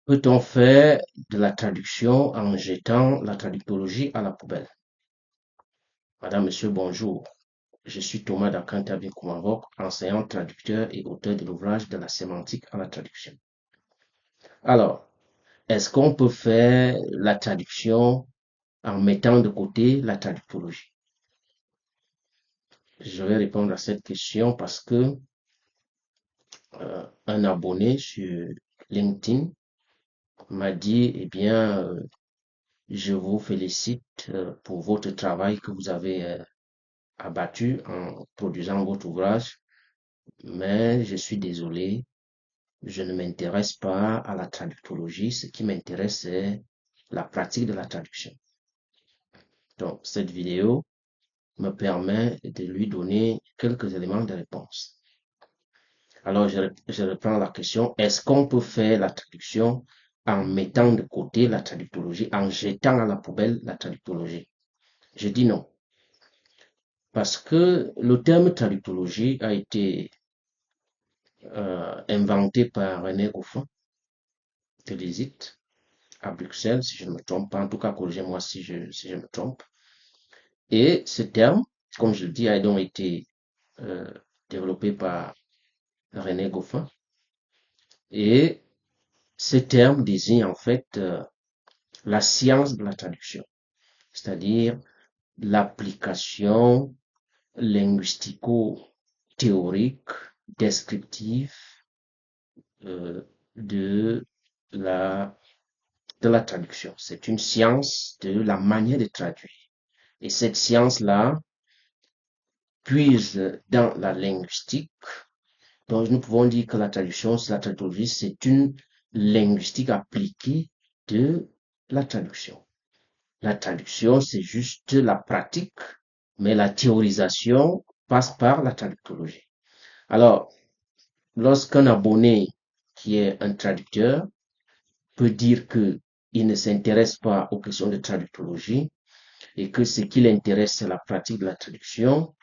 Peut-on faire de la traduction en jetant la traductologie à la poubelle? Madame, Monsieur, bonjour. Je suis Thomas d'Akantabi Kumavok, enseignant, traducteur et auteur de l'ouvrage de la sémantique à la traduction. Alors, est-ce qu'on peut faire la traduction en mettant de côté la traductologie? Je vais répondre à cette question parce que un abonné sur LinkedIn m'a dit, eh bien, je vous félicite pour votre travail que vous avez abattu en produisant votre ouvrage, mais je suis désolé, je ne m'intéresse pas à la traductologie. Ce qui m'intéresse, c'est la pratique de la traduction. Donc, cette vidéo me permet de lui donner quelques éléments de réponse. Alors, je reprends la question. Est-ce qu'on peut faire la traduction en mettant de côté la traductologie, en jetant à la poubelle la traductologie? Je dis non. Parce que le terme traductologie a été inventé par René Goffin de l'ISIT à Bruxelles, si je ne me trompe pas. En tout cas, corrigez-moi si je me trompe. Et ce terme, comme je le dis, a donc été euh, développé par René Goffin. Et ce terme désigne en fait la science de la traduction, c'est-à-dire l'application linguistico-théorique, descriptive euh, de la de la traduction. C'est une science de la manière de traduire. Et cette science-là puise dans la linguistique. Donc, nous pouvons dire que la traduction, la traduction, c'est une linguistique appliquée de la traduction. La traduction, c'est juste la pratique, mais la théorisation passe par la traductologie. Alors, lorsqu'un abonné qui est un traducteur peut dire que il ne s'intéresse pas aux questions de traductologie et que ce qui l'intéresse, c'est la pratique de la traduction,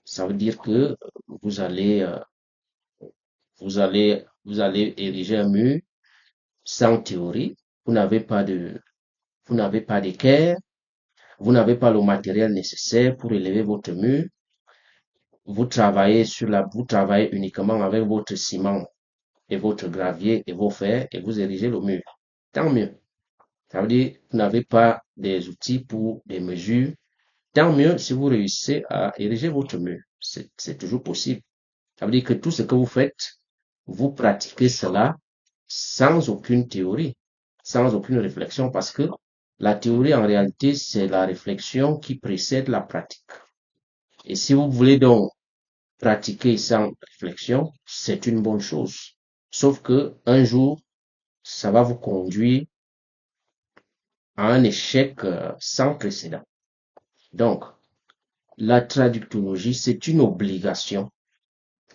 ça veut dire que vous allez, euh, vous allez ériger un mur sans théorie. Vous n'avez pas de, vous n'avez pas d'équerre, vous n'avez pas le matériel nécessaire pour élever votre mur. Vous travaillez uniquement avec votre ciment et votre gravier et vos fers et vous érigez le mur. Tant mieux. Ça veut dire que vous n'avez pas des outils pour des mesures. Tant mieux si vous réussissez à ériger votre mur. C'est toujours possible. Ça veut dire que tout ce que vous faites, vous pratiquez cela sans aucune théorie, sans aucune réflexion, parce que la théorie, en réalité, c'est la réflexion qui précède la pratique. Et si vous voulez donc pratiquer sans réflexion, c'est une bonne chose. Sauf que un jour, ça va vous conduire à un échec sans précédent. Donc, la traductologie, c'est une obligation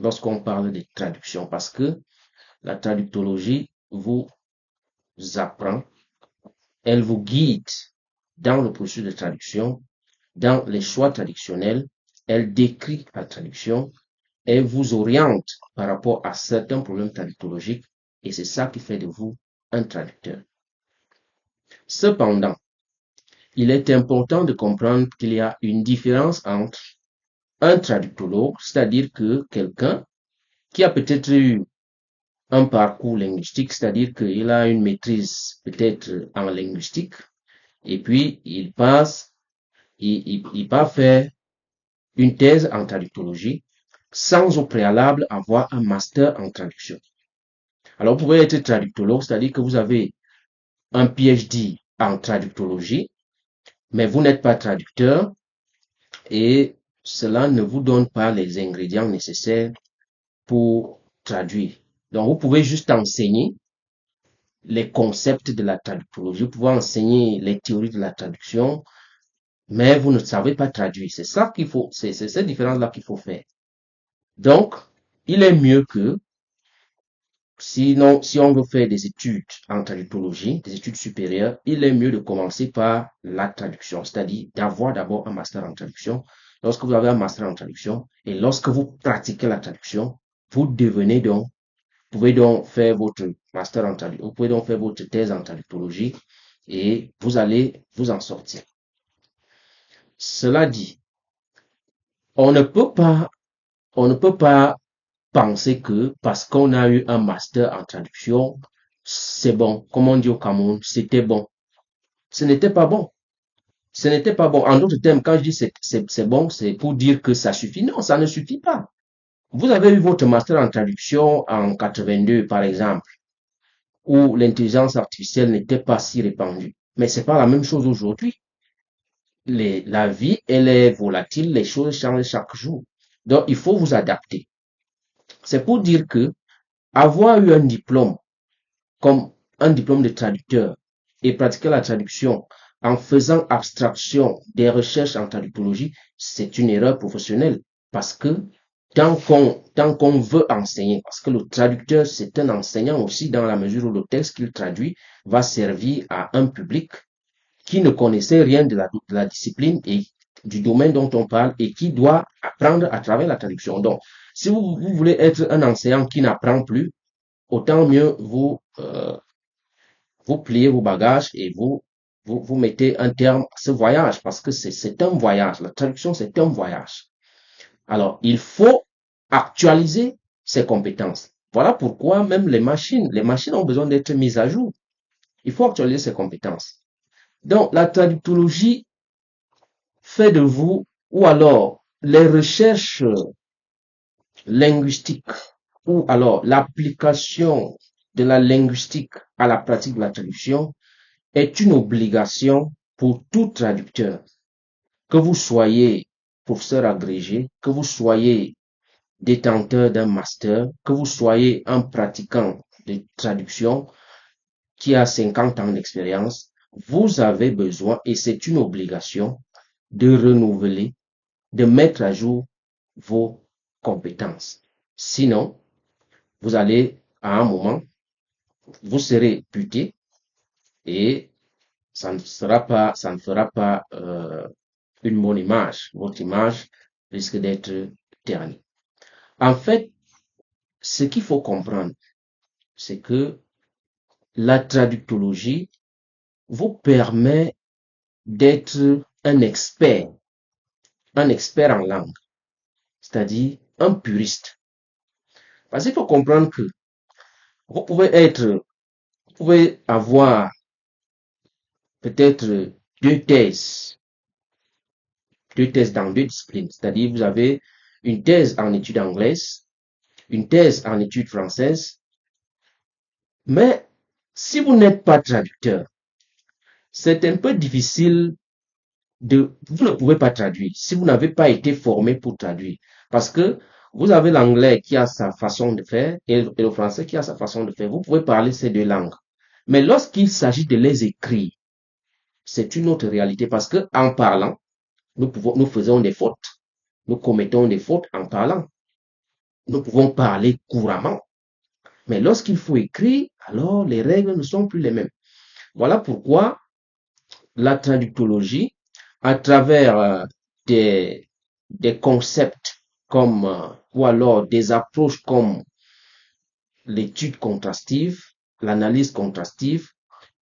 lorsqu'on parle de traduction, parce que la traductologie vous apprend, elle vous guide dans le processus de traduction, dans les choix traductionnels, elle décrit la traduction, elle vous oriente par rapport à certains problèmes traductologiques, et c'est ça qui fait de vous un traducteur. Cependant, il est important de comprendre qu'il y a une différence entre un traductologue, c'est-à-dire que quelqu'un qui a peut-être eu un parcours linguistique, c'est-à-dire qu'il a une maîtrise peut-être en linguistique, et puis il part faire une thèse en traductologie sans au préalable avoir un master en traduction. Alors, vous pouvez être traductologue, c'est-à-dire que vous avez un PhD en traductologie, mais vous n'êtes pas traducteur et cela ne vous donne pas les ingrédients nécessaires pour traduire. Donc, vous pouvez juste enseigner les concepts de la traductologie, vous pouvez enseigner les théories de la traduction, mais vous ne savez pas traduire. C'est ça qu'il faut, c'est cette différence-là qu'il faut faire. Donc, il est mieux que, sinon, si on veut faire des études en traductologie, des études supérieures, il est mieux de commencer par la traduction, c'est-à-dire d'avoir d'abord un master en traduction. Lorsque vous avez un master en traduction et lorsque vous pratiquez la traduction, vous devenez donc pouvez donc faire votre master en traduction, vous pouvez donc faire votre thèse en traductologie et vous allez vous en sortir. Cela dit, on ne peut pas penser que parce qu'on a eu un master en traduction, c'est bon. Comme on dit au Cameroun, c'était bon. Ce n'était pas bon. Ce n'était pas bon. En d'autres termes, quand je dis c'est bon, c'est pour dire que ça suffit. Non, ça ne suffit pas. Vous avez eu votre master en traduction en 82, par exemple, où l'intelligence artificielle n'était pas si répandue. Mais c'est pas la même chose aujourd'hui. La vie, elle est volatile, les choses changent chaque jour. Donc, il faut vous adapter. C'est pour dire que avoir eu un diplôme comme un diplôme de traducteur et pratiquer la traduction en faisant abstraction des recherches en traductologie, c'est une erreur professionnelle parce que tant qu'on veut enseigner, parce que le traducteur, c'est un enseignant aussi dans la mesure où le texte qu'il traduit va servir à un public qui ne connaissait rien de la discipline et du domaine dont on parle et qui doit apprendre à travers la traduction. Donc, si vous voulez être un enseignant qui n'apprend plus, autant mieux vous pliez vos bagages et vous mettez un terme à ce voyage parce que c'est un voyage. La traduction, c'est un voyage. Alors, il faut actualiser ses compétences. Voilà pourquoi même les machines ont besoin d'être mises à jour. Il faut actualiser ses compétences. Donc, la traductologie fait de vous, ou alors les recherches linguistiques, ou alors l'application de la linguistique à la pratique de la traduction est une obligation pour tout traducteur. Que vous soyez professeur agrégé, que vous soyez détenteur d'un master, que vous soyez un pratiquant de traduction qui a 50 ans d'expérience, vous avez besoin, et c'est une obligation, de renouveler, de mettre à jour vos compétences. Sinon, vous allez, à un moment, vous serez buté et ça ne fera pas une bonne image. Votre image risque d'être ternie. En fait, ce qu'il faut comprendre, c'est que la traductologie vous permet d'être un expert en langue, c'est-à-dire un puriste. Parce qu'il faut comprendre que vous pouvez avoir peut-être deux thèses dans deux disciplines. C'est-à-dire, vous avez une thèse en études anglaises, une thèse en études françaises. Mais si vous n'êtes pas traducteur, c'est un peu difficile vous ne pouvez pas traduire si vous n'avez pas été formé pour traduire. Parce que vous avez l'anglais qui a sa façon de faire et le français qui a sa façon de faire. Vous pouvez parler ces deux langues. Mais lorsqu'il s'agit de les écrire, c'est une autre réalité parce que en parlant, nous faisons des fautes. Nous commettons des fautes en parlant. Nous pouvons parler couramment. Mais lorsqu'il faut écrire, alors les règles ne sont plus les mêmes. Voilà pourquoi la traductologie, à travers des concepts comme, ou alors des approches comme l'étude contrastive, l'analyse contrastive,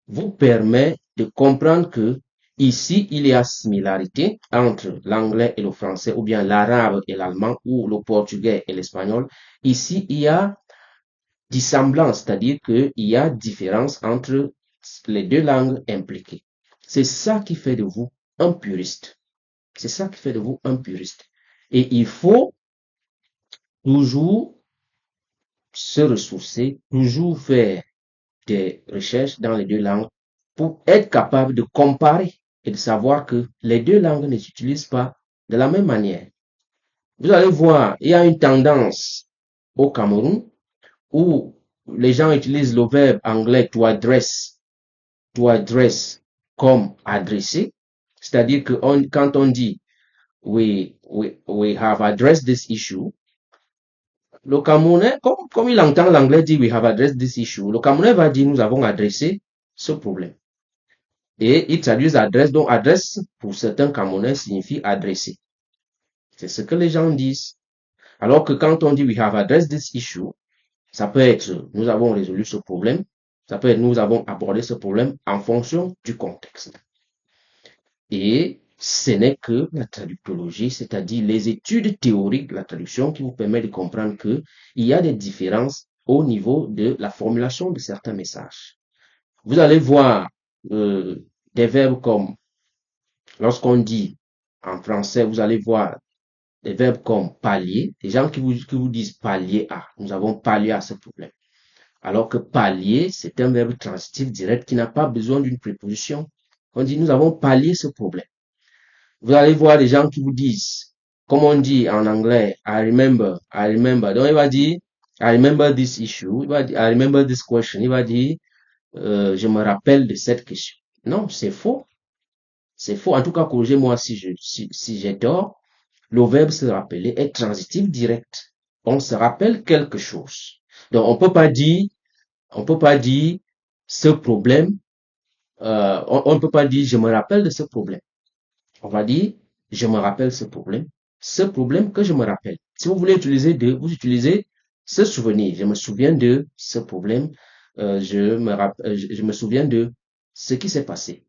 vous permet de comprendre que ici, il y a similarité entre l'anglais et le français, ou bien l'arabe et l'allemand, ou le portugais et l'espagnol. Ici, il y a dissemblance, c'est-à-dire qu'il y a différence entre les deux langues impliquées. C'est ça qui fait de vous un puriste. C'est ça qui fait de vous un puriste. Et il faut toujours se ressourcer, toujours faire des recherches dans les deux langues pour être capable de comparer et de savoir que les deux langues ne s'utilisent pas de la même manière. Vous allez voir, il y a une tendance au Cameroun où les gens utilisent le verbe anglais to address comme adresser, c'est-à-dire que quand on dit we have addressed this issue, le Camerounais, comme il entend l'anglais dire we have addressed this issue, le Camerounais va dire nous avons adressé ce problème. Et ils traduisent adresse, donc adresse pour certains Camerounais signifie adresser. C'est ce que les gens disent. Alors que quand on dit we have addressed this issue, Ça peut être, nous avons résolu ce problème. Ça peut être, nous avons abordé ce problème en fonction du contexte. Et ce n'est que la traductologie, c'est-à-dire les études théoriques de la traduction qui vous permettent de comprendre qu'il y a des différences au niveau de la formulation de certains messages. Vous allez voir des verbes comme, lorsqu'on dit en français, vous allez voir des verbes comme pallier, des gens qui vous disent pallier à, nous avons pallié à ce problème. Alors que pallier, c'est un verbe transitif direct qui n'a pas besoin d'une préposition. On dit nous avons pallié ce problème. Vous allez voir des gens qui vous disent, comme on dit en anglais, I remember. Donc il va dire, I remember this issue, il va dire, I remember this question, il va dire, je me rappelle de cette question. Non, c'est faux. C'est faux. En tout cas, corrigez-moi si j'ai tort. Le verbe se rappeler est transitif direct. On se rappelle quelque chose. Donc, on peut pas dire ce problème, on ne peut pas dire je me rappelle de ce problème. On va dire je me rappelle ce problème que je me rappelle. Si vous voulez utiliser de, vous utilisez ce souvenir. Je me souviens de ce problème. Je me souviens de ce qui s'est passé.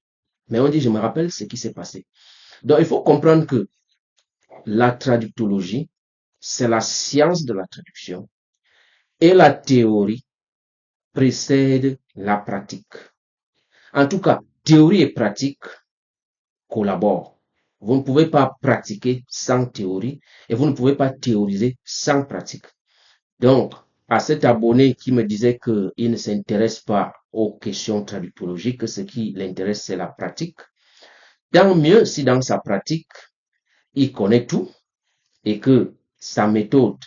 Mais on dit je me rappelle ce qui s'est passé. Donc, il faut comprendre que la traductologie, c'est la science de la traduction et la théorie précède la pratique. En tout cas, théorie et pratique collaborent. Vous ne pouvez pas pratiquer sans théorie et vous ne pouvez pas théoriser sans pratique. Donc, à cet abonné qui me disait qu'il ne s'intéresse pas aux questions traductologiques, que ce qui l'intéresse, c'est la pratique, tant mieux si dans sa pratique, il connaît tout et que sa méthode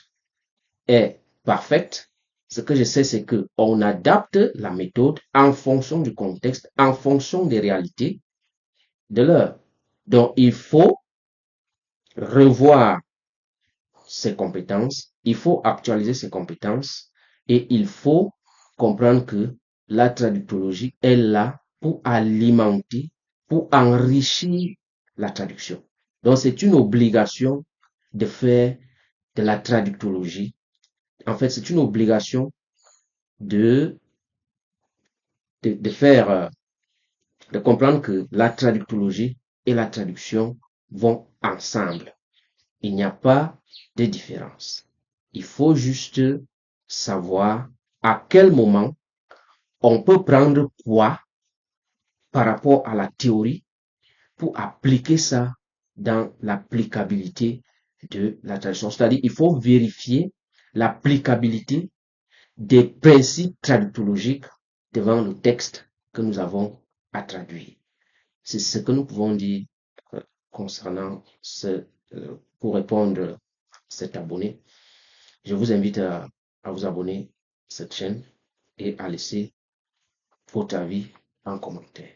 est parfaite. Ce que je sais, c'est que on adapte la méthode en fonction du contexte, en fonction des réalités de l'heure. Donc, il faut revoir ses compétences, il faut actualiser ses compétences et il faut comprendre que la traductologie est là pour alimenter, pour enrichir la traduction. Donc, c'est une obligation de faire de la traductologie. En fait, c'est une obligation de, de faire, de comprendre que la traductologie et la traduction vont ensemble. Il n'y a pas de différence. Il faut juste savoir à quel moment on peut prendre quoi par rapport à la théorie pour appliquer ça dans l'applicabilité de la traduction. C'est-à-dire, il faut vérifier l'applicabilité des principes traductologiques devant le texte que nous avons à traduire. C'est ce que nous pouvons dire concernant pour répondre à cet abonné. Je vous invite à vous abonner à cette chaîne et à laisser votre avis en commentaire.